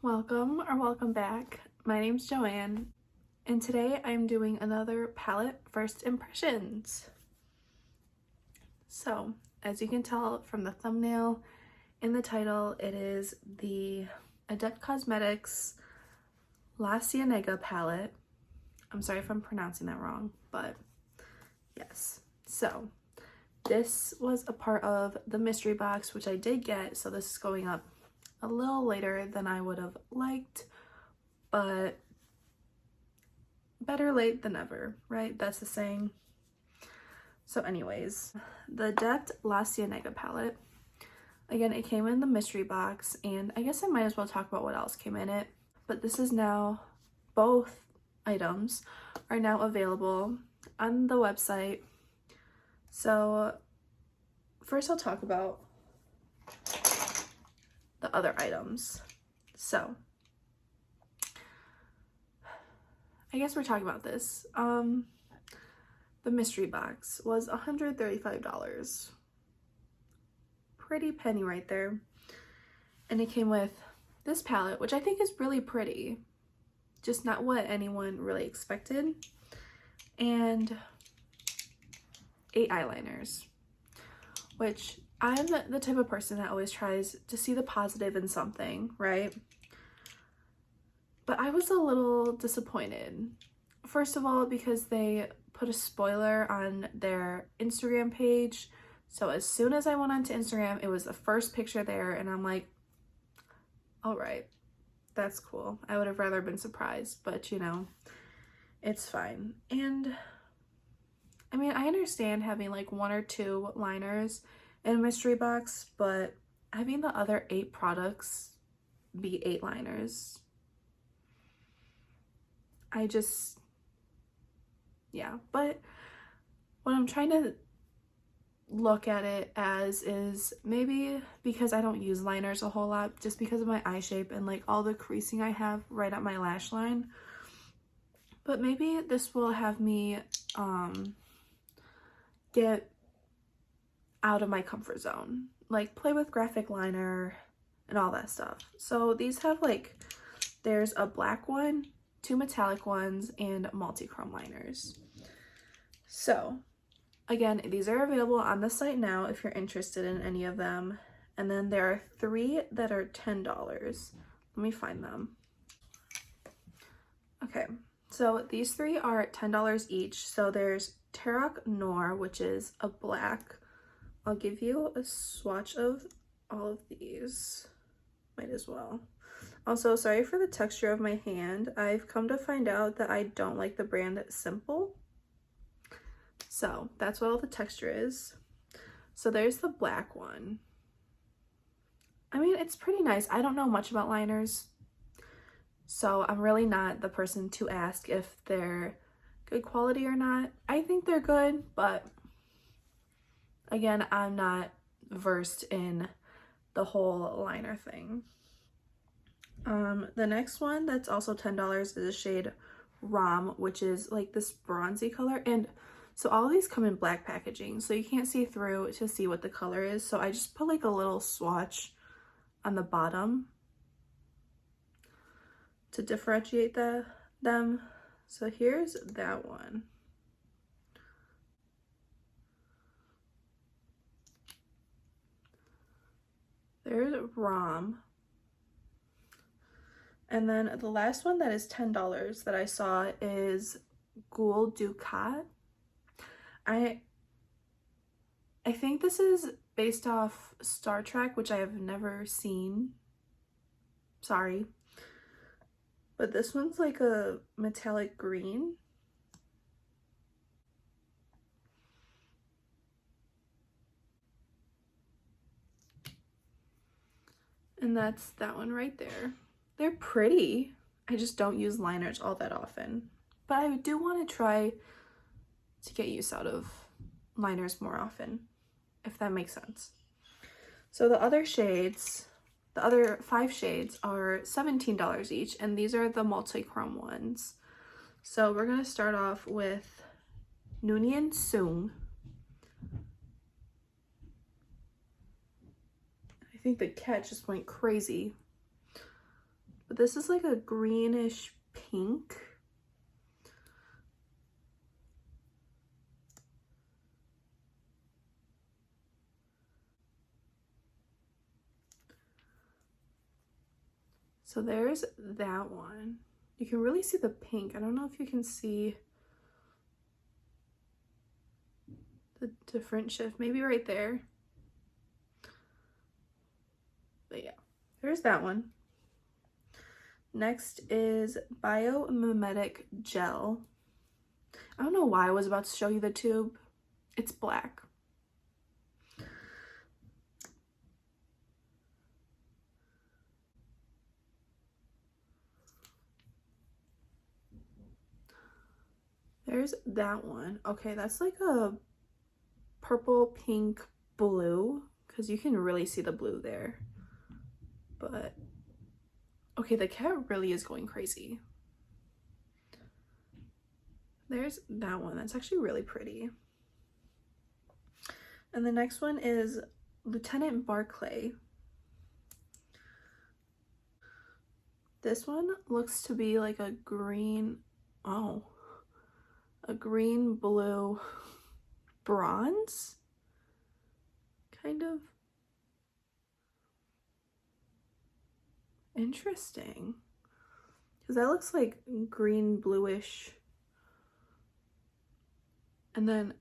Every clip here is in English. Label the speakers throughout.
Speaker 1: Welcome back. My name's Joanne, and today I'm doing another palette first impressions. So, as you can tell from the thumbnail and the title, it is the Adept Cosmetics La Cienega palette. I'm sorry if I'm pronouncing that wrong, but yes. So, this was a part of the mystery box, which I did get, so this is going up a little later than I would have liked, but better late than never, right? That's the saying. So anyways, the Adept La Cienega palette. Again, it came in the mystery box, and I guess I might as well talk about what else came in it. But this is now, both items are now available on the website. So first I'll talk about the other items. So I guess we're talking about this. The mystery box was $135. Pretty penny right there. And it came with this palette, which I think is really pretty. Just not what anyone really expected. And 8 eyeliners, which I'm the type of person that always tries to see the positive in something, right? But I was a little disappointed. First of all, because they put a spoiler on their Instagram page. So as soon as I went onto Instagram, it was the first picture there, and I'm like, all right, that's cool. I would have rather been surprised, but you know, it's fine. And I mean, I understand having like 1 or 2 liners in a mystery box, but having the other 8 products be 8 liners, yeah. But what I'm trying to look at it as is maybe because I don't use liners a whole lot, just because of my eye shape and like all the creasing I have right at my lash line. But maybe this will have me get out of my comfort zone, like play with graphic liner and all that stuff. So these have like, there's a black one, 2 metallic ones, and multi-chrome liners. So again, these are available on the site now if you're interested in any of them. And then there are 3 that are $10. Let me find them. Okay, so these 3 are $10 each. So there's Tarok Noir, which is a black. I'll give you a swatch of all of these. Might as well. Also, sorry for the texture of my hand. I've come to find out that I don't like the brand Simple. So that's what all the texture is. So there's the black one. I mean, it's pretty nice. I don't know much about liners, so I'm really not the person to ask if they're good quality or not. I think they're good, but again, I'm not versed in the whole liner thing. The next one that's also $10 is a shade Rom, which is like this bronzy color. And so all of these come in black packaging, so you can't see through to see what the color is. So I just put like a little swatch on the bottom to differentiate them. So here's that one. There's Rom. And then the last one that is $10 that I saw is Ghoul Ducat. I think this is based off Star Trek, which I have never seen. Sorry. But this one's like a metallic green. And that's that one right there. They're pretty. I just don't use liners all that often. But I do want to try to get use out of liners more often, if that makes sense. So the other shades, the other 5 shades are $17 each, and these are the multi-chrome ones. So we're going to start off with Noonien Soong. I think the cat just went crazy. But this is like a greenish pink. So there's that one. You can really see the pink. I don't know if you can see the different shift. Maybe right there. But yeah, there's that one. Next is Biomimetic Gel. I don't know why I was about to show you the tube. It's black. There's that one. Okay, that's like a purple, pink, blue, because you can really see the blue there. But okay, the cat really is going crazy. There's that one. That's actually really pretty. And the next one is Lieutenant Barclay. This one looks to be like a green, oh, a green, blue, bronze, kind of. Interesting. Because that looks like green, bluish. And then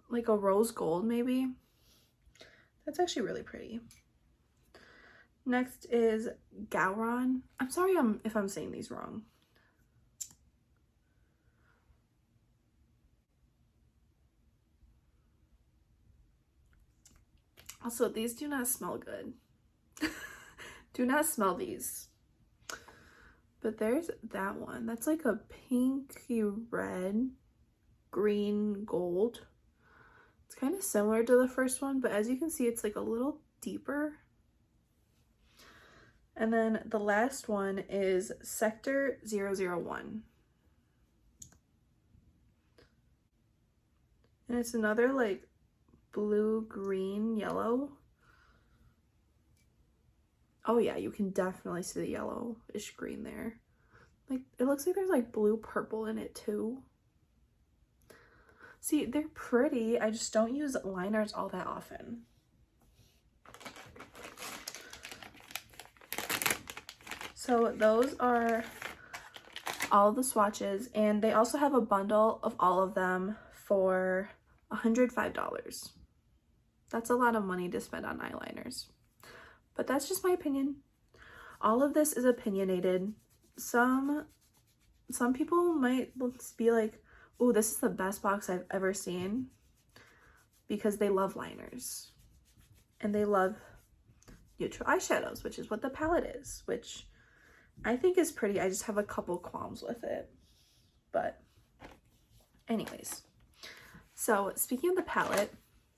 Speaker 1: like a rose gold maybe. That's actually really pretty. Next is Gowron. I'm sorry if I'm saying these wrong. Also, these do not smell good. Do not smell these. But there's that one. That's like a pinky red, green, gold. It's kind of similar to the first one, but as you can see, it's like a little deeper. And then the last one is Sector 001. And it's another like blue, green, yellow. Oh yeah, you can definitely see the yellowish green there. Like, it looks like there's like blue purple in it too. See, they're pretty. I just don't use liners all that often. So those are all the swatches, and they also have a bundle of all of them for $105. That's a lot of money to spend on eyeliners. But that's just my opinion. All of this is opinionated. Some people might be like, oh, this is the best box I've ever seen, because they love liners and they love neutral eyeshadows, which is what the palette is, which I think is pretty. I just have a couple qualms with it. But anyways, so speaking of the palette,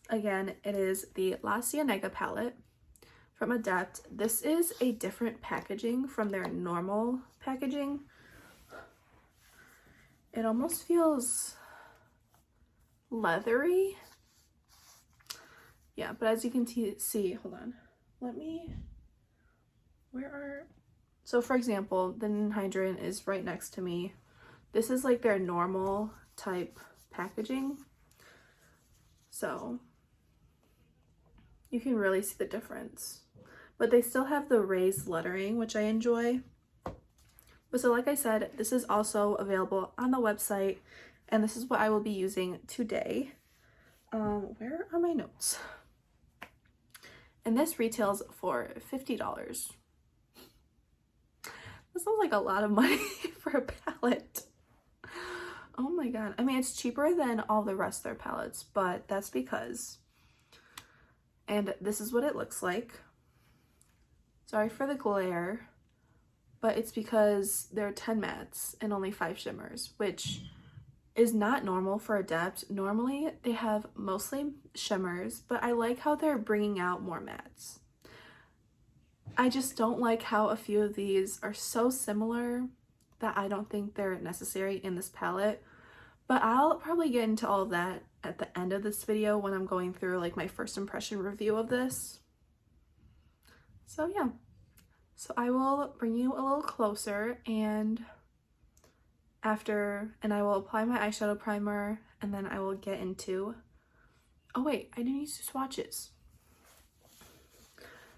Speaker 1: again, it is the La Cienega palette from Adept. This is a different packaging from their normal packaging. It almost feels leathery. Yeah, but as you can see, hold on. So for example, the hydrant is right next to me. This is like their normal type packaging. So you can really see the difference. But they still have the raised lettering, which I enjoy. But so like I said, this is also available on the website, and this is what I will be using today. Where are my notes? And this retails for $50. This sounds like a lot of money for a palette. Oh my god. I mean, it's cheaper than all the rest of their palettes, but that's because, and this is what it looks like. Sorry for the glare, but it's because there are 10 mattes and only 5 shimmers, which is not normal for Adept. Normally they have mostly shimmers, but I like how they're bringing out more mattes. I just don't like how a few of these are so similar that I don't think they're necessary in this palette. But I'll probably get into all of that at the end of this video when I'm going through like my first impression review of this. So yeah, So I will bring you a little closer and I will apply my eyeshadow primer, and then I will get into, oh wait, I didn't use swatches.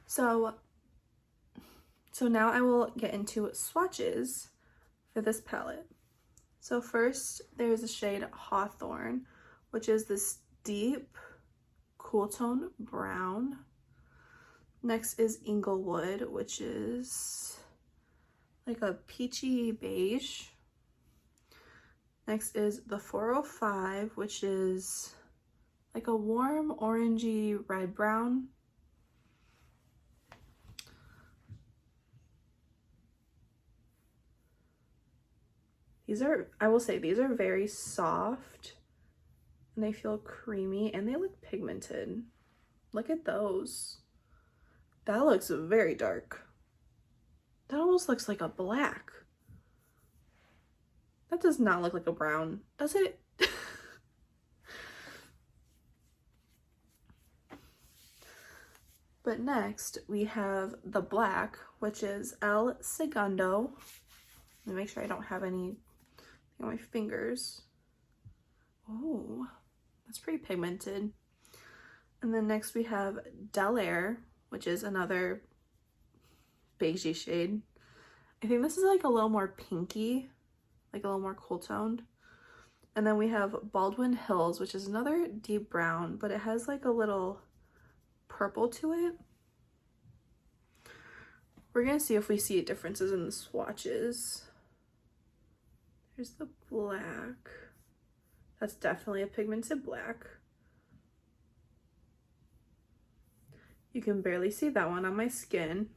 Speaker 1: So now I will get into swatches for this palette. So first there's the shade Hawthorn, which is this deep cool tone brown. Next is Inglewood, which is like a peachy beige. Next is the 405, which is like a warm orangey red brown. These are, I will say, these are very soft and they feel creamy and they look pigmented. Look at those. That looks very dark. That almost looks like a black. That does not look like a brown, does it? But next we have the black, which is El Segundo. Let me make sure I don't have any on my fingers. Oh, that's pretty pigmented. And then next we have Del Air, which is another beigey shade. I think this is like a little more pinky, like a little more cool toned. And then we have Baldwin Hills, which is another deep brown, but it has like a little purple to it. We're gonna see if we see differences in the swatches. There's the black. That's definitely a pigmented black. You can barely see that one on my skin,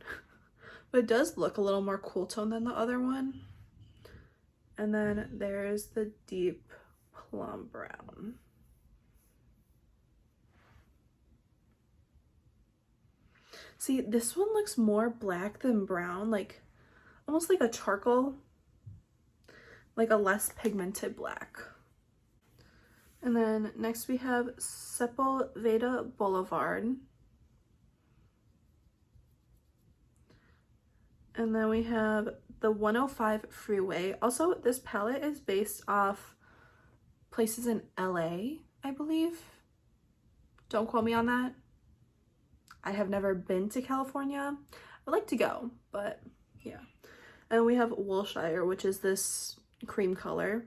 Speaker 1: but it does look a little more cool tone than the other one. And then there's the deep plum brown. See, this one looks more black than brown, like almost like a charcoal, like a less pigmented black. And then next we have Sepulveda Boulevard. And then we have the 105 Freeway. Also, this palette is based off places in LA, I believe. Don't quote me on that. I have never been to California. I'd like to go, but yeah. And we have Wilshire, which is this cream color.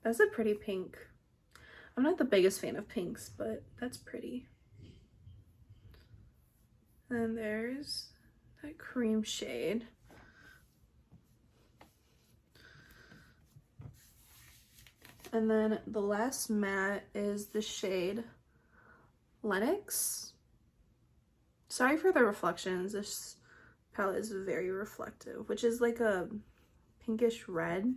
Speaker 1: That's a pretty pink. I'm not the biggest fan of pinks, but that's pretty. And there's that cream shade. And then the last matte is the shade Lennox. Sorry for the reflections. This palette is very reflective, which is like a pinkish red.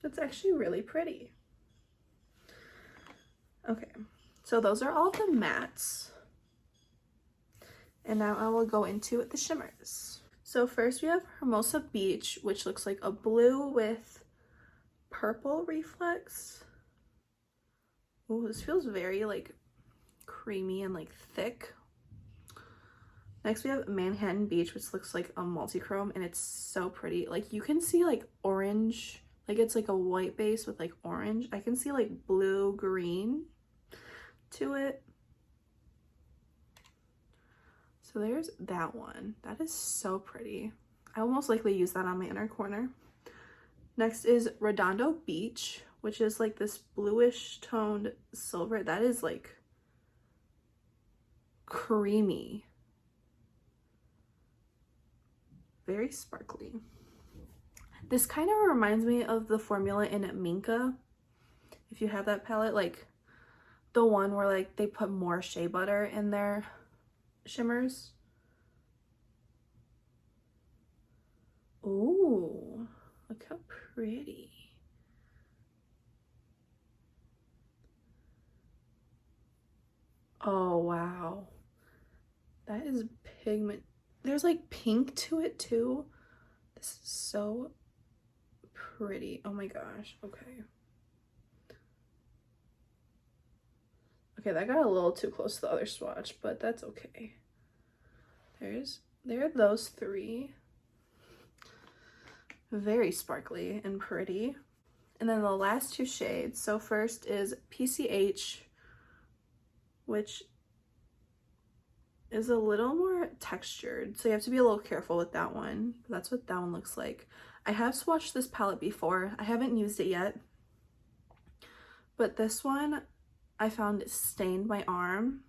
Speaker 1: It's actually really pretty. Okay, so those are all the mattes. And now I will go into the shimmers. So first we have Hermosa Beach, which looks like a blue with purple reflex. Oh, this feels very like creamy and like thick. Next we have Manhattan Beach, which looks like a multi-chrome and it's so pretty. Like you can see like orange, like it's like a white base with like orange. I can see like blue, green to it. So there's that one. That is so pretty. I will most likely use that on my inner corner. Next is Redondo Beach, which is like this bluish toned silver. That is like creamy. Very sparkly. This kind of reminds me of the formula in Minka. If you have that palette, like the one where like they put more shea butter in their shimmers. Ooh, look how pretty. Oh, wow. That is pigment. There's like pink to it too. This is so pretty. Oh my gosh. Okay. Okay, that got a little too close to the other swatch, but that's okay. There are those three. Very sparkly and pretty. And then the last two shades. So first is PCH, which is a little more textured. So you have to be a little careful with that one. That's what that one looks like. I have swatched this palette before. I haven't used it yet. But this one, I found it stained my arm.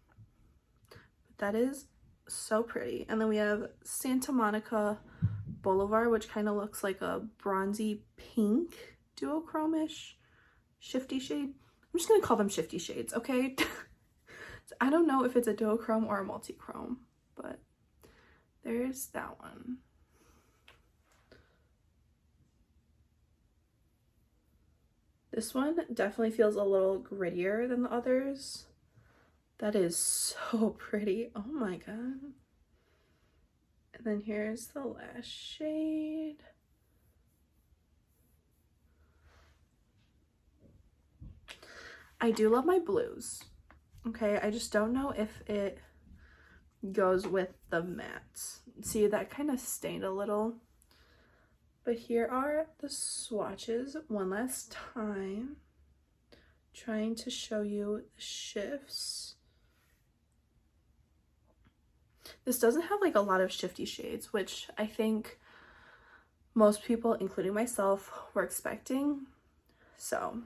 Speaker 1: That is so pretty. And then we have Santa Monica Boulevard, which kind of looks like a bronzy pink duochrome-ish shifty shade. I'm just gonna call them shifty shades, okay? I don't know if it's a duochrome or a multi-chrome, but there's that one. This one definitely feels a little grittier than the others. That is so pretty. Oh my god. And then here's the last shade. I do love my blues. Okay, I just don't know if it goes with the mattes. See, that kind of stained a little. But here are the swatches one last time. Trying to show you the shifts. This doesn't have like a lot of shifty shades, which I think most people, including myself, were expecting. So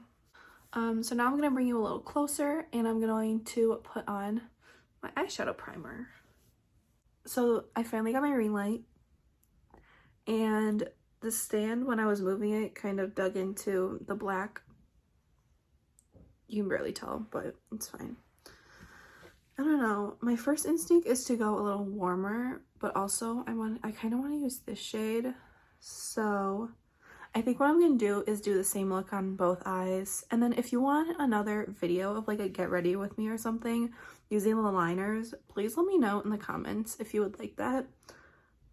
Speaker 1: now I'm gonna bring you a little closer and I'm going to put on my eyeshadow primer. So I finally got my ring light, and the stand, when I was moving it, kind of dug into the black. You can barely tell, but it's fine. I don't know. My first instinct is to go a little warmer, but also I kind of want to use this shade. So I think what I'm going to do is do the same look on both eyes. And then if you want another video of like a get ready with me or something using the liners, please let me know in the comments if you would like that.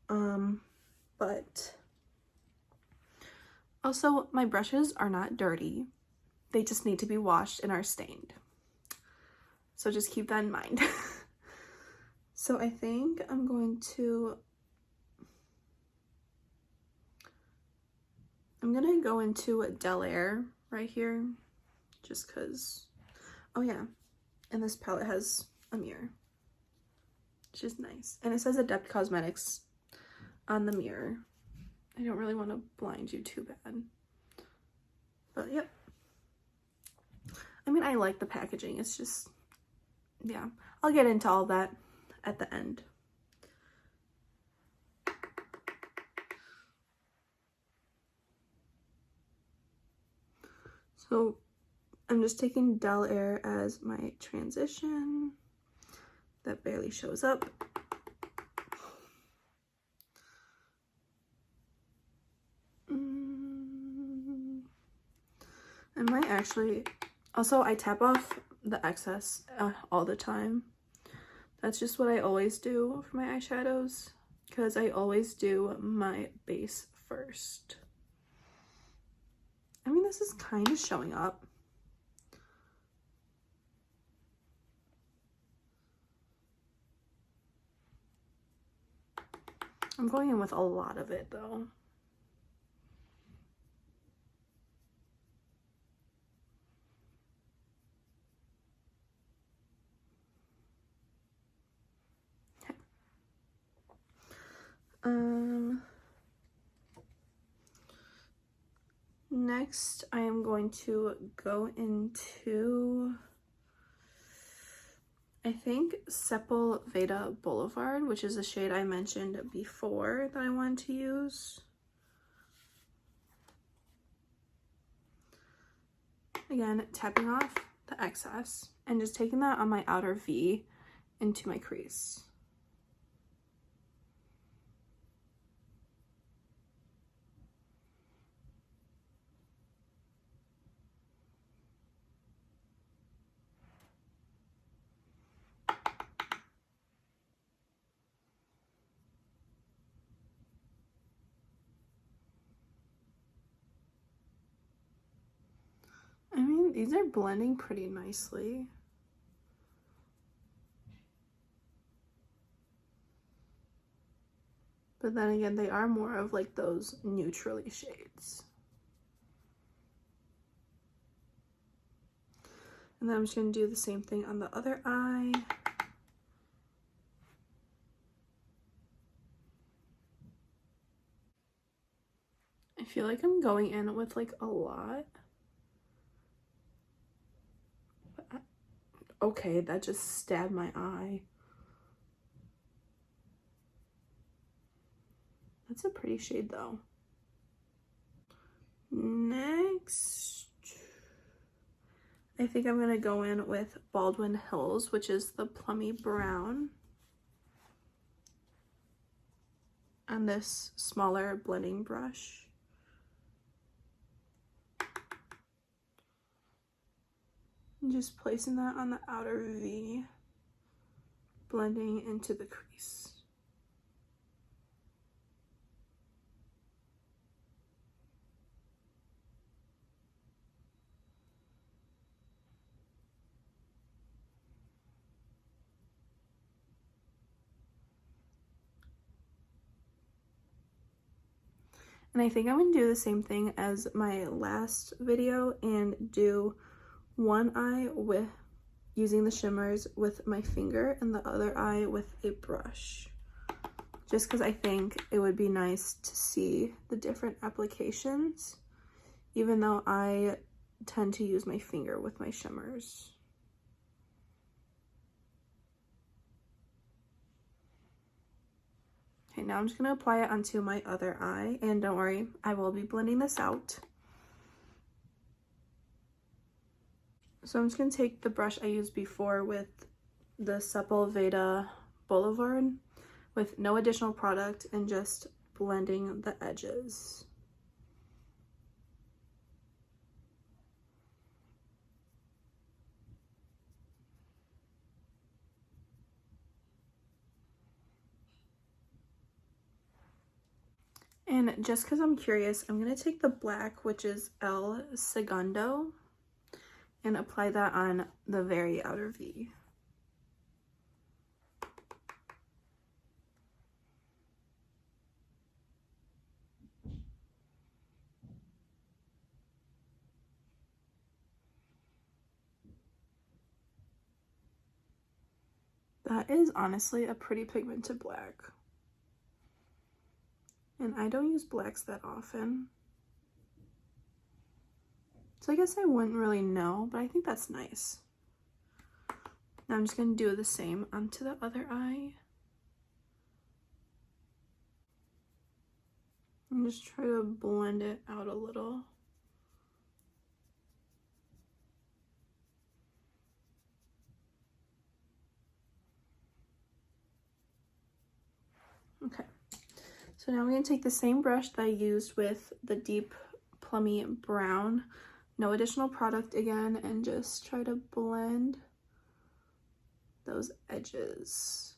Speaker 1: But also my brushes are not dirty. They just need to be washed and are stained. So just keep that in mind. So I think I'm going to go into Del Air right here, just because, oh yeah, and this palette has a mirror, which is nice. And it says Adept Cosmetics on the mirror. I don't really want to blind you too bad. But yep. I mean, I like the packaging. It's just, yeah. I'll get into all that at the end. So I'm just taking Del Air as my transition. That barely shows up. I might actually, also I tap off the excess all the time. That's just what I always do for my eyeshadows, because I always do my base first. I mean, this is kind of showing up. I'm going in with a lot of it though. Next I am going to go into, I think, Sepulveda Boulevard, which is a shade I mentioned before that I wanted to use. Again, tapping off the excess and just taking that on my outer V into my crease. I mean, these are blending pretty nicely. But then again, they are more of like those neutrally shades. And then I'm just going to do the same thing on the other eye. I feel like I'm going in with like a lot. Okay, that just stabbed my eye. That's a pretty shade though. Next, I think I'm gonna go in with Baldwin Hills, which is the plummy brown, on this smaller blending brush. And just placing that on the outer V, blending into the crease. And I think I'm gonna do the same thing as my last video and do one eye with using the shimmers with my finger and the other eye with a brush. Just because I think it would be nice to see the different applications, even though I tend to use my finger with my shimmers. Okay, now I'm just gonna apply it onto my other eye, and don't worry, I will be blending this out. So I'm just gonna take the brush I used before with the Sepulveda Boulevard with no additional product and just blending the edges. And just because I'm curious, I'm going to take the black, which is El Segundo, and apply that on the very outer V. That is honestly a pretty pigmented black. And I don't use blacks that often. So I guess I wouldn't really know, but I think that's nice. Now I'm just going to do the same onto the other eye. And just try to blend it out a little. Okay, so now I'm going to take the same brush that I used with the deep plummy brown, no additional product again, and just try to blend those edges.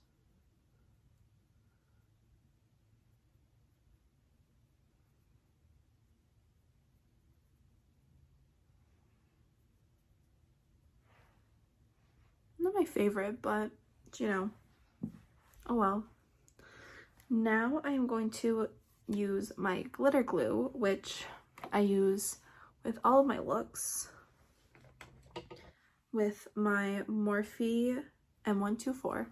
Speaker 1: Not my favorite, but you know, oh well. Now I am going to use my glitter glue, which I use with all of my looks, with my Morphe M124.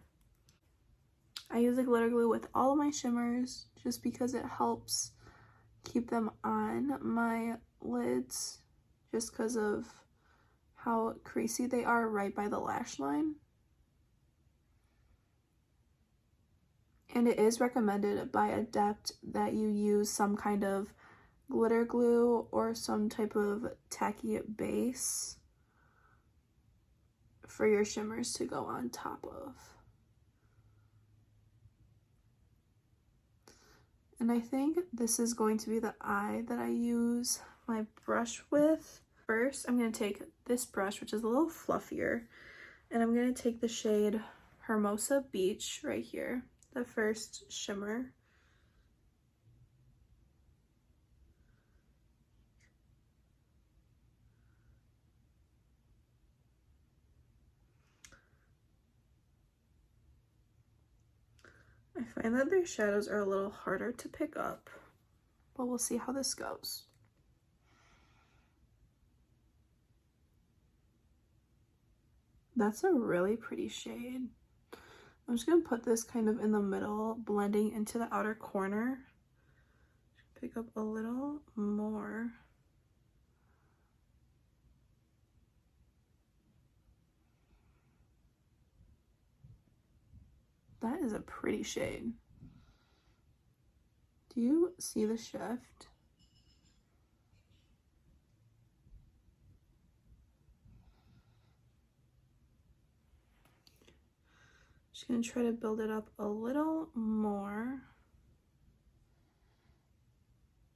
Speaker 1: I use a glitter glue with all of my shimmers just because it helps keep them on my lids, just because of how creasy they are right by the lash line. And it is recommended by Adept that you use some kind of glitter glue or some type of tacky base for your shimmers to go on top of. And I think this is going to be the eye that I use my brush with. First, I'm going to take this brush, which is a little fluffier, and I'm going to take the shade Hermosa Beach right here, the first shimmer. I find that their shadows are a little harder to pick up, but we'll see how this goes. That's a really pretty shade. I'm just gonna put this kind of in the middle, blending into the outer corner. Pick up a little more. That is a pretty shade. Do you see the shift? Just gonna try to build it up a little more.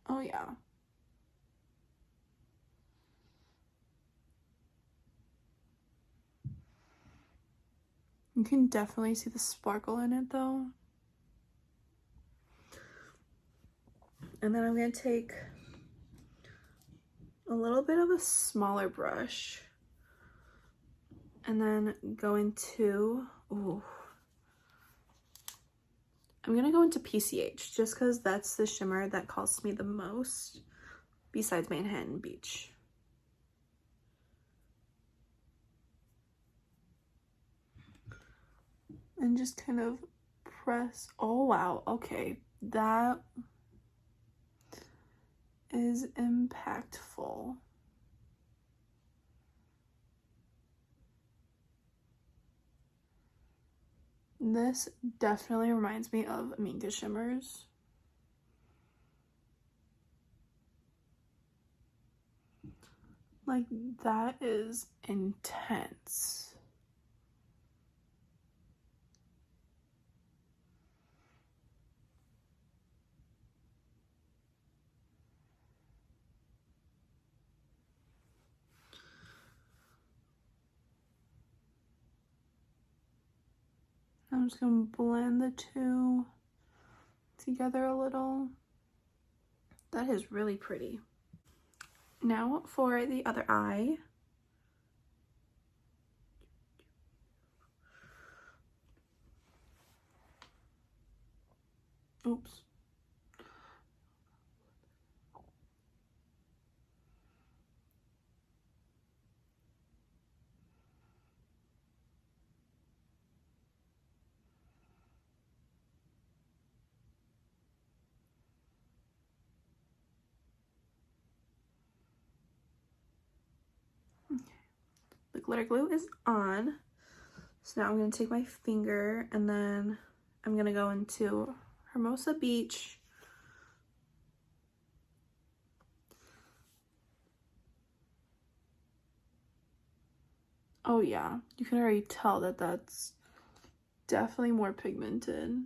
Speaker 1: Oh yeah. You can definitely see the sparkle in it though. And then I'm gonna take a little bit of a smaller brush and then go into, ooh. I'm gonna go into PCH just because that's the shimmer that costs me the most besides Manhattan Beach. And just kind of press, oh wow, okay, that is impactful. This definitely reminds me of Minka shimmers. Like, that is intense. I'm just gonna blend the two together a little. That is really pretty. Now for the other eye. Oops. The glitter glue is on. So now I'm going to take my finger and then I'm going to go into Hermosa Beach. Oh yeah, you can already tell that that's definitely more pigmented.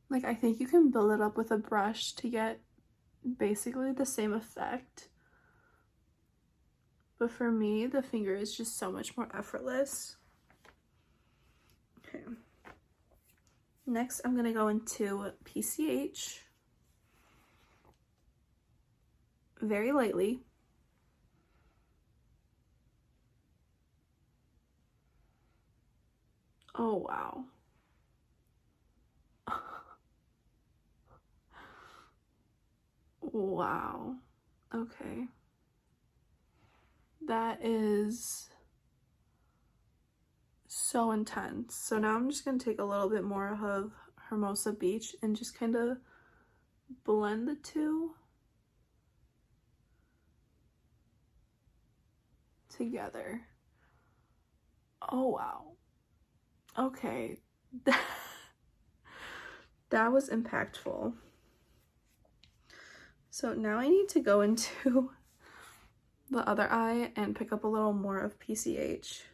Speaker 1: Like, I think you can build it up with a brush to get basically the same effect. But for me, the finger is just so much more effortless. Okay. Next, I'm gonna go into PCH. Very lightly. Oh, wow. Wow. Okay. That is so intense. So now I'm just going to take a little bit more of Hermosa Beach and just kind of blend the two together. Oh, wow. Okay. That was impactful. So now I need to go into the other eye and pick up a little more of PCH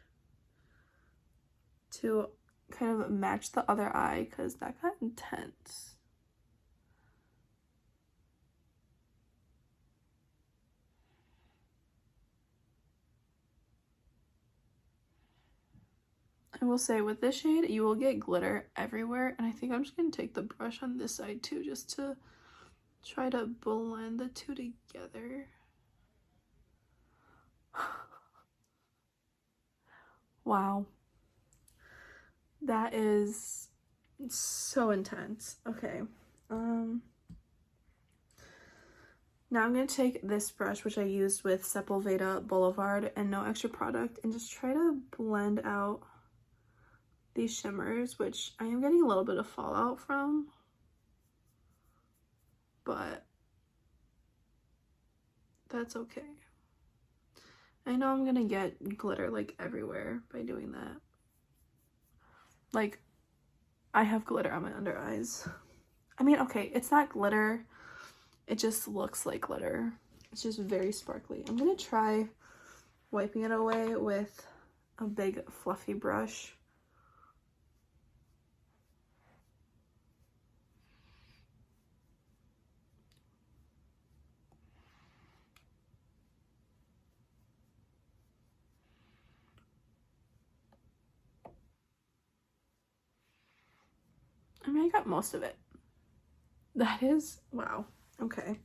Speaker 1: to kind of match the other eye because that got intense. I will say with this shade, you will get glitter everywhere. And I think I'm just going to take the brush on this side too, just to try to blend the two together. Wow. That is so intense. Okay. Now I'm going to take this brush, which I used with Sepulveda Boulevard and no extra product, and just try to blend out these shimmers, which I am getting a little bit of fallout from, but that's okay. I know I'm going to get glitter like everywhere by doing that. Like, I have glitter on my under eyes. I mean, okay, it's not glitter. It just looks like glitter. It's just very sparkly. I'm gonna try wiping it away with a big fluffy brush. I mean, I got most of it. That is, wow, okay.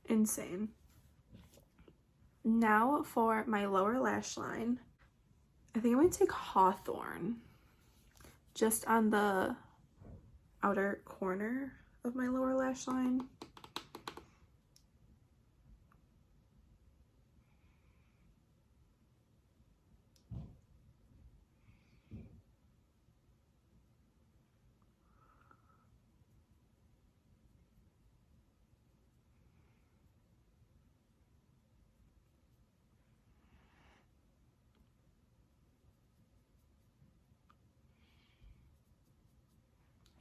Speaker 1: Insane. Now for my lower lash line, I think I'm going to take Hawthorne just on the outer corner of my lower lash line.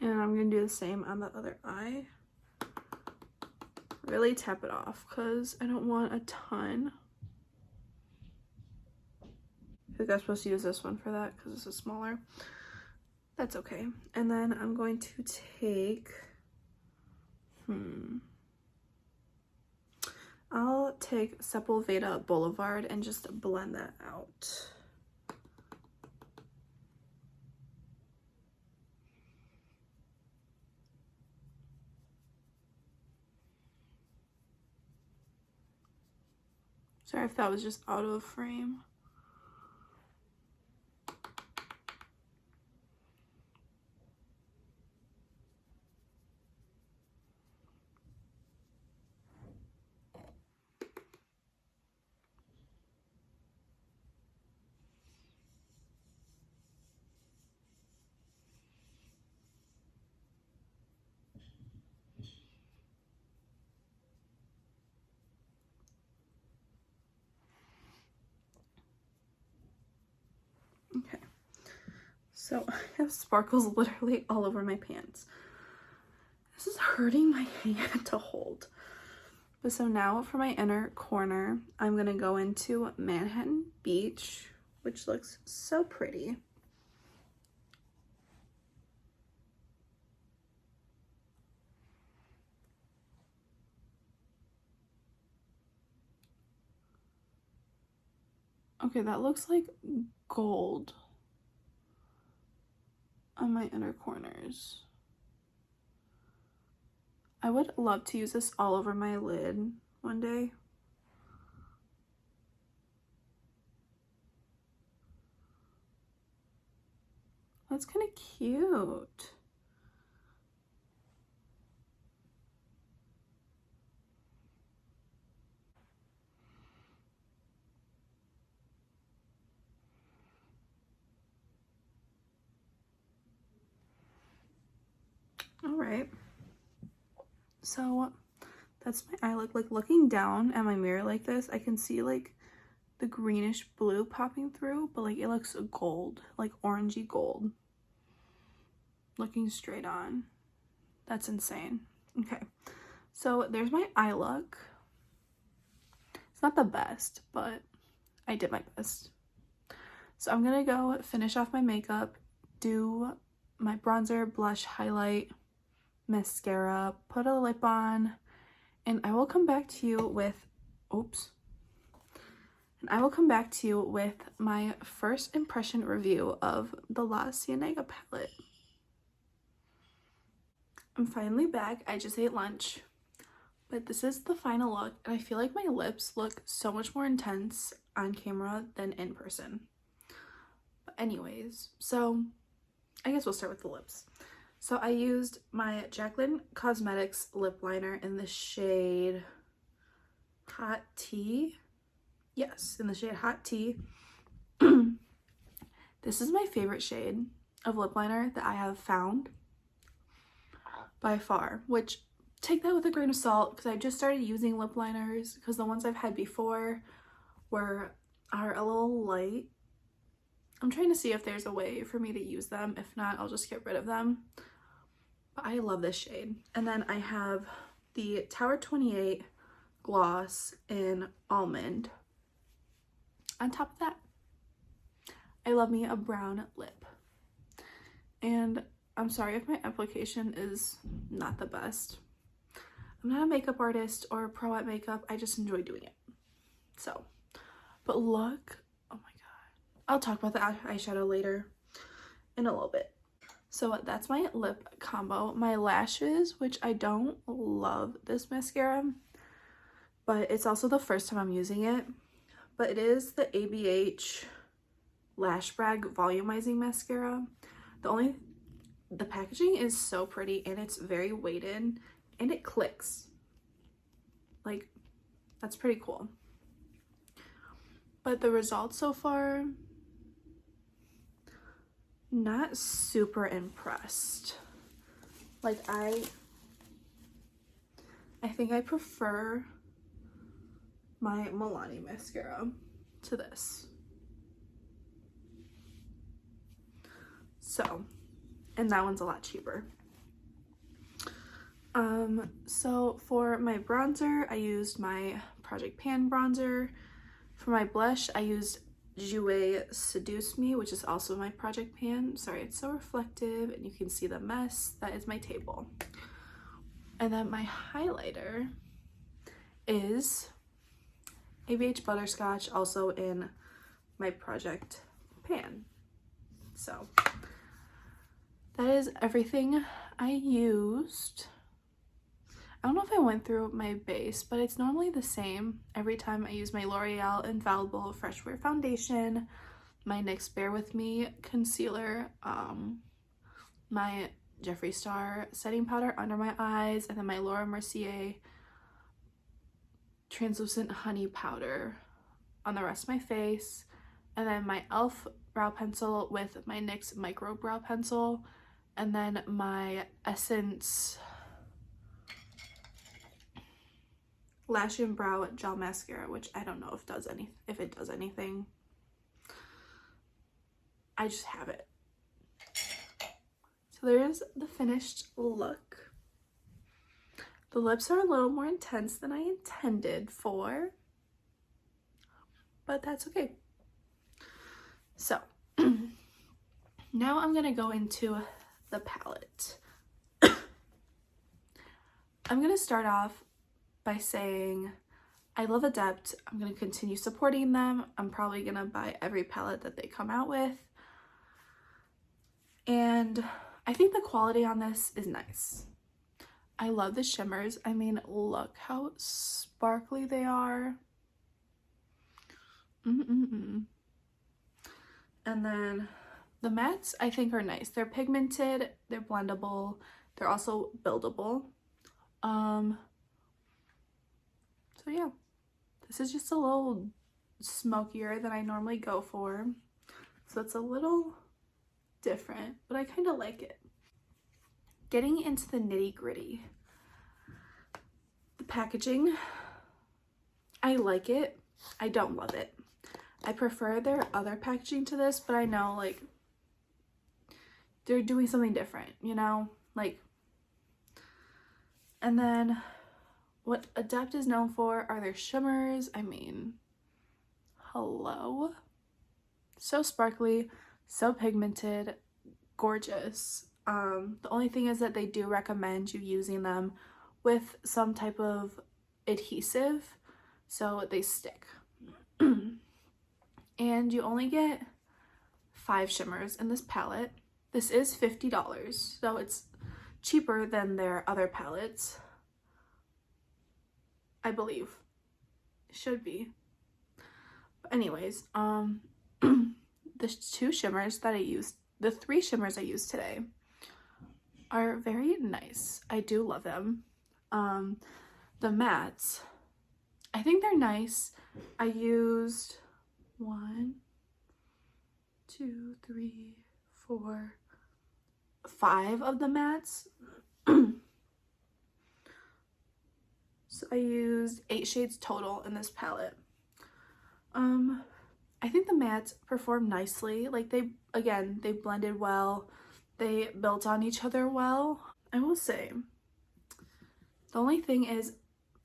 Speaker 1: And I'm going to do the same on the other eye. Really tap it off because I don't want a ton. I think I'm supposed to use this one for that because this is smaller. That's okay. And then I'm going to take, I'll take Sepulveda Boulevard and just blend that out. Sorry if that was just out of frame. Okay, so I have sparkles literally all over my pants. This is hurting my hand to hold. But so now for my inner corner, I'm gonna go into Manhattan Beach, which looks so pretty. Okay, that looks like gold on my inner corners. I would love to use this all over my lid one day. That's kind of cute. All right. So that's my eye look. Like looking down at my mirror like this, I can see like the greenish blue popping through, but like it looks gold, like orangey gold. Looking straight on. That's insane. Okay, so there's my eye look. It's not the best, but I did my best. So I'm gonna go finish off my makeup, do my bronzer, blush, highlight, mascara, put a lip on, and I will come back to you with, And I will come back to you with my first impression review of the La Cienega palette. I'm finally back. I just ate lunch. But this is the final look, and I feel like my lips look so much more intense on camera than in person. But anyways, so I guess we'll start with the lips. So I used my Jaclyn Cosmetics lip liner in the shade Hot Tea. Yes, in the shade Hot Tea. This is my favorite shade of lip liner that I have found by far, which take that with a grain of salt because I just started using lip liners because the ones I've had before are a little light. I'm trying to see if there's a way for me to use them. If not, I'll just get rid of them. But I love this shade. And then I have the Tower 28 gloss in Almond on top of that. I love me a brown lip. And I'm sorry if my application is not the best. I'm not a makeup artist or a pro at makeup. I just enjoy doing it. So, but look, oh my god. I'll talk about the eyeshadow later in a little bit. So that's my lip combo. My lashes, which I don't love this mascara, but it's also the first time I'm using it. But it is the ABH Lash Brag Volumizing Mascara. The packaging is so pretty and it's very weighted and it clicks. Like, that's pretty cool. But the results so far, not super impressed. Like, I think I prefer my Milani mascara to this. So, and that one's a lot cheaper. So for my bronzer, I used my Project Pan bronzer. For my blush, I used Jouer Seduce Me, which is also my Project Pan. Sorry, it's so reflective and you can see the mess. That is my table. And then my highlighter is ABH Butterscotch, also in my Project Pan. So that is everything I used. I don't know if I went through my base, but it's normally the same every time I use my L'Oreal Infallible Fresh Wear Foundation, my NYX Bear With Me concealer, my Jeffree Star setting powder under my eyes, and then my Laura Mercier translucent honey powder on the rest of my face, and then my e.l.f. brow pencil with my NYX micro brow pencil, and then my Essence Lash and Brow Gel Mascara, which I don't know if it does anything. I just have it. So there's the finished look. The lips are a little more intense than I intended for, but that's okay. So now I'm gonna go into the palette. I'm gonna start off by saying I love Adept. I'm going to continue supporting them. I'm probably going to buy every palette that they come out with. And I think the quality on this is nice. I love the shimmers. I mean, look how sparkly they are. And then the mattes I think are nice. They're pigmented, they're blendable, they're also buildable. So yeah, this is just a little smokier than I normally go for. So it's a little different, but I kind of like it. Getting into the nitty gritty. The packaging, I like it. I don't love it. I prefer their other packaging to this, but I know like they're doing something different, you know? Like, and then what Adept is known for are their shimmers. I mean, hello. So sparkly, so pigmented, gorgeous. The only thing is that they do recommend you using them with some type of adhesive so they stick. and you only get 5 shimmers in this palette. This is $50, so it's cheaper than their other palettes, I believe. It should be. But anyways, the 2 shimmers that I used, the 3 shimmers I used today are very nice. I do love them. The mattes, I think they're nice. I used 1, 2, 3, 4, 5 of the mattes. So I used 8 shades total in this palette. I think the mattes perform nicely. Like they blended well. They built on each other well. I will say, the only thing is,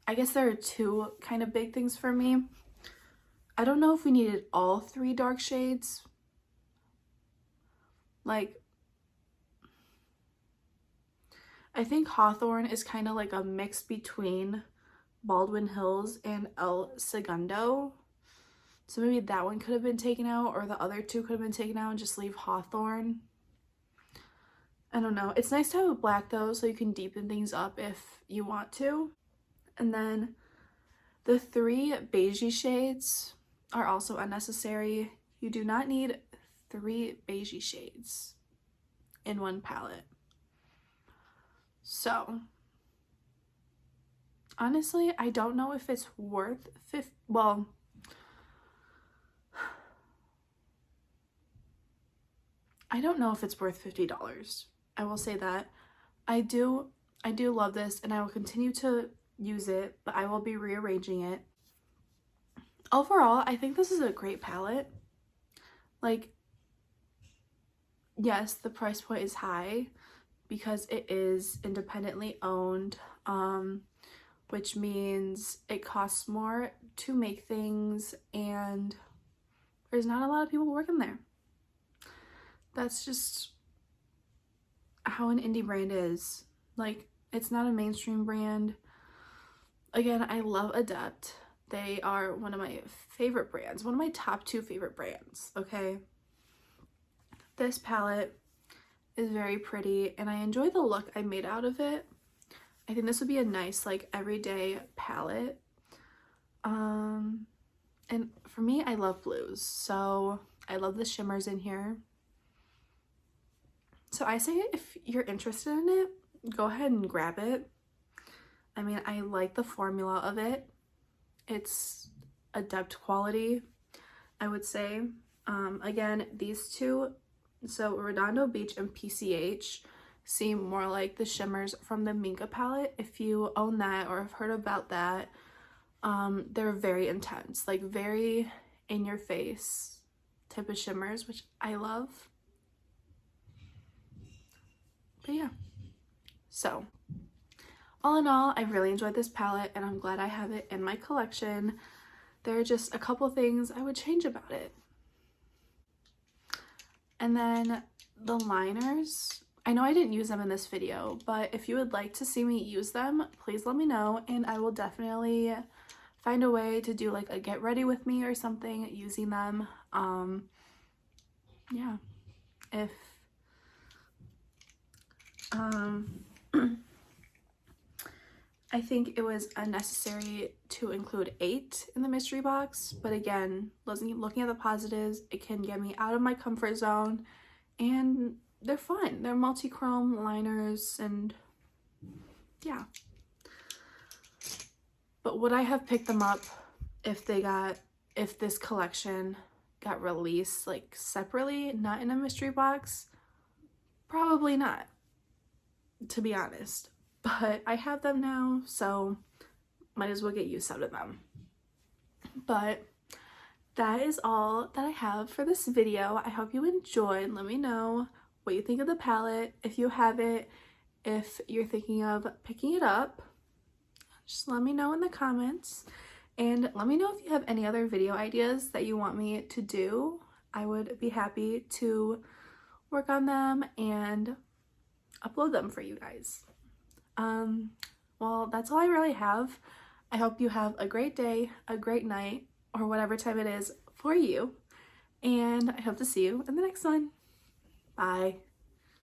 Speaker 1: I guess there are 2 kind of big things for me. I don't know if we needed all 3 dark shades. Like, I think Hawthorne is kind of like a mix between Baldwin Hills and El Segundo. So maybe that one could have been taken out, or the other 2 could have been taken out and just leave Hawthorne. I don't know. It's nice to have a black though, so you can deepen things up if you want to. And then the 3 beigey shades are also unnecessary. You do not need 3 beigey shades in one palette. So honestly, I don't know if it's worth I don't know if it's worth $50. I will say that. I do love this, and I will continue to use it, but I will be rearranging it. Overall, I think this is a great palette. Like, yes, the price point is high because it is independently owned, which means it costs more to make things, and there's not a lot of people working there. That's just how an indie brand is. Like, it's not a mainstream brand. Again, I love Adept. They are one of my favorite brands, one of my top 2 favorite brands, okay? This palette is very pretty, and I enjoy the look I made out of it. I think this would be a nice, like, everyday palette. And for me, I love blues, so I love the shimmers in here. So I say if you're interested in it, go ahead and grab it. I mean, I like the formula of it. It's Adept quality, I would say. Again, these 2, so Redondo Beach and PCH, seem more like the shimmers from the Minka palette. If you own that or have heard about that, they're very intense, like very in your face type of shimmers, which I love. But yeah, so all in all, I really enjoyed this palette, and I'm glad I have it in my collection. There are just a couple things I would change about it. And then the liners, I know I didn't use them in this video, but if you would like to see me use them, please let me know, and I will definitely find a way to do like a get ready with me or something using them. Yeah, if I think it was unnecessary to include 8 in the mystery box, but again, looking at the positives, it can get me out of my comfort zone, and they're fun. They're multi-chrome liners, and yeah. But would I have picked them up if this collection got released like separately, not in a mystery box? Probably not, to be honest. But I have them now, so might as well get use out of them. But that is all that I have for this video. I hope you enjoyed. Let me know what you think of the palette, if you have it, if you're thinking of picking it up. Just let me know in the comments, and let me know if you have any other video ideas that you want me to do. I would be happy to work on them and upload them for you guys. Well, that's all I really have. I hope you have a great day, a great night, or whatever time it is for you. and I hope to see you in the next one. Bye.